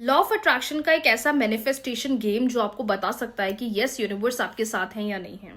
Law of attraction का एक ऐसा मैनिफेस्टेशन गेम जो आपको बता सकता है कि यस यूनिवर्स आपके साथ है या नहीं है,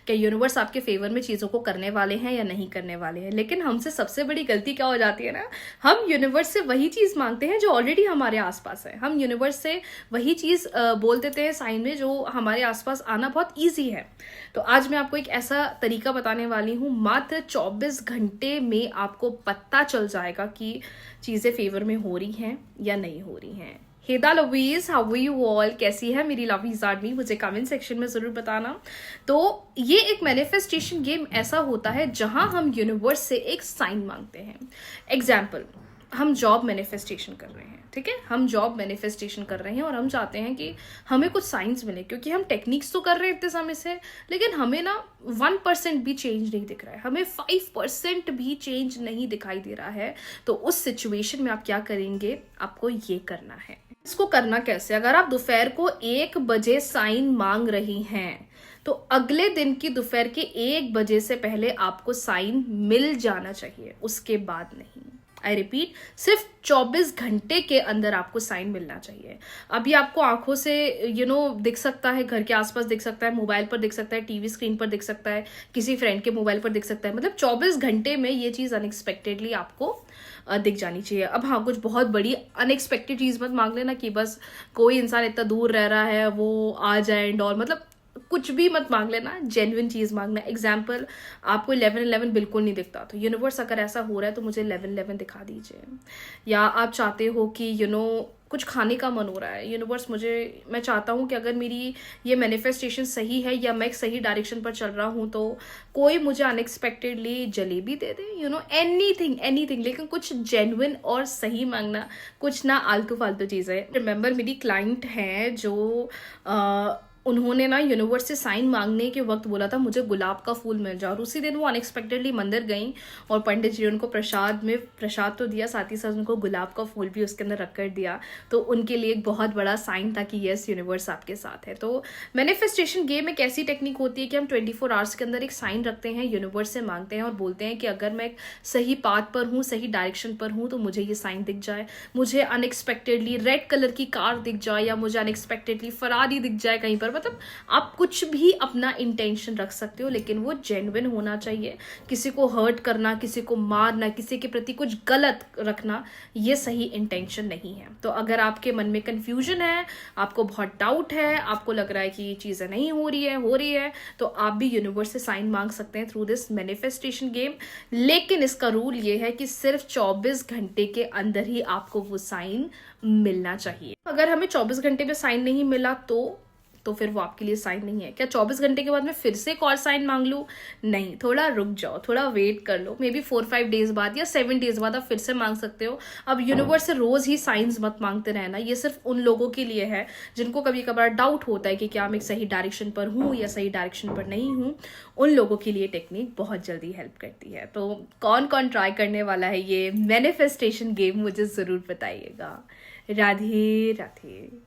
क्या यूनिवर्स आपके फेवर में चीज़ों को करने वाले हैं या नहीं करने वाले हैं। लेकिन हमसे सबसे बड़ी गलती क्या हो जाती है ना, हम यूनिवर्स से वही चीज़ मांगते हैं जो ऑलरेडी हमारे आसपास है। हम यूनिवर्स से वही चीज़ बोल देते हैं साइन में जो हमारे आसपास आना बहुत ईजी है। तो आज मैं आपको एक ऐसा तरीका बताने वाली हूँ, मात्र 24 घंटे में आपको पता चल जाएगा कि चीज़ें फेवर में हो रही हैं या नहीं हो रही हैं। हेदा लवीज, हाउ यू ऑल, कैसी है मेरी लवीज आर्मी, मुझे कमेंट सेक्शन में जरूर बताना। तो ये एक मैनिफेस्टेशन गेम ऐसा होता है जहां हम यूनिवर्स से एक साइन मांगते हैं। एग्जाम्पल, हम जॉब मैनिफेस्टेशन कर रहे हैं, ठीक है, हम जॉब मैनिफेस्टेशन कर रहे हैं और हम चाहते हैं कि हमें कुछ साइंस मिले, क्योंकि हम टेक्निक्स तो कर रहे हैं इतने समय से, लेकिन हमें ना 1% भी चेंज नहीं दिख रहा है, हमें 5% भी चेंज नहीं दिखाई दे रहा है। तो उस सिचुएशन में आप क्या करेंगे, आपको ये करना है। इसको करना कैसे, अगर आप दोपहर को 1 बजे साइन मांग रही हैं तो अगले दिन की दोपहर के 1 बजे से पहले आपको साइन मिल जाना चाहिए, उसके बाद नहीं। आई रिपीट, सिर्फ 24 घंटे के अंदर आपको साइन मिलना चाहिए। अभी आपको आंखों से दिख सकता है, घर के आसपास दिख सकता है, मोबाइल पर दिख सकता है, टीवी स्क्रीन पर दिख सकता है, किसी फ्रेंड के मोबाइल पर दिख सकता है, मतलब 24 घंटे में ये चीज अनएक्सपेक्टेडली आपको दिख जानी चाहिए। अब हाँ, कुछ बहुत बड़ी अनएक्सपेक्टेड चीज मत मांग लेना कि बस कोई इंसान इतना दूर रह रहा है वो आ जाए एंड ऑल, मतलब कुछ भी मत मांग लेना, जेन्युइन चीज मांगना। एग्जाम्पल, आपको 11-11 बिल्कुल नहीं दिखता, तो यूनिवर्स अगर ऐसा हो रहा है तो मुझे 11-11 दिखा दीजिए। या आप चाहते हो कि कुछ खाने का मन हो रहा है, यूनिवर्स मैं चाहता हूँ कि अगर मेरी ये मैनिफेस्टेशन सही है या मैं एक सही डायरेक्शन पर चल रहा हूँ तो कोई मुझे अनएक्सपेक्टेडली जलेबी दे दे, एनीथिंग, लेकिन कुछ जेन्युइन और सही मांगना, कुछ ना आलतू फालतू चीजें। रिमेंबर, मेरी क्लाइंट है जो उन्होंने ना यूनिवर्स से साइन मांगने के वक्त बोला था मुझे गुलाब का फूल मिल जाए, और उसी दिन वो अनएक्सपेक्टेडली मंदिर गई और पंडित जी उनको प्रसाद तो दिया, साथ ही साथ उनको गुलाब का फूल भी उसके अंदर रख कर दिया। तो उनके लिए एक बहुत बड़ा साइन था कि यस यूनिवर्स आपके साथ है। तो मैनिफेस्टेशन गेम एक ऐसी टेक्निक होती है कि हम 24 आवर्स के अंदर एक साइन रखते हैं, यूनिवर्स से मांगते हैं और बोलते हैं कि अगर मैं सही पाथ पर हूँ, सही डायरेक्शन पर हूँ तो मुझे ये साइन दिख जाए, मुझे अनएक्सपेक्टेडली रेड कलर की कार दिख जाए, या मुझे अनएक्सपेक्टेडली फरारी दिख जाए कहीं पर। मतलब आप कुछ भी अपना इंटेंशन रख सकते हो, लेकिन वो जेन्युइन होना चाहिए। किसी को हर्ट करना, किसी को मारना, किसी के प्रति कुछ गलत रखना, ये सही इंटेंशन नहीं है। तो अगर आपके मन में कंफ्यूजन है, आपको बहुत डाउट है, आपको लग रहा है कि ये चीजें नहीं हो रही है, तो आप भी यूनिवर्स से साइन मांग सकते हैं थ्रू दिस मैनिफेस्टेशन गेम। लेकिन इसका रूल ये है कि सिर्फ 24 घंटे के अंदर ही आपको वो साइन मिलना चाहिए। अगर हमें 24 घंटे में साइन नहीं मिला तो फिर वो आपके लिए साइन नहीं है। क्या 24 घंटे के बाद मैं फिर से एक और साइन मांग लूं? नहीं, थोड़ा रुक जाओ, थोड़ा वेट कर लो, मे बी 4-5 डेज बाद या 7 डेज बाद आप फिर से मांग सकते हो। अब यूनिवर्स से रोज ही साइंस मत मांगते रहना, ये सिर्फ उन लोगों के लिए है जिनको कभी कभार डाउट होता है कि क्या मैं एक सही डायरेक्शन पर हूँ या सही डायरेक्शन पर नहीं हूँ। उन लोगों के लिए टेक्निक बहुत जल्दी हेल्प करती है। तो कौन कौन ट्राई करने वाला है ये मैनिफेस्टेशन गेम, मुझे जरूर बताइएगा। राधे राधे।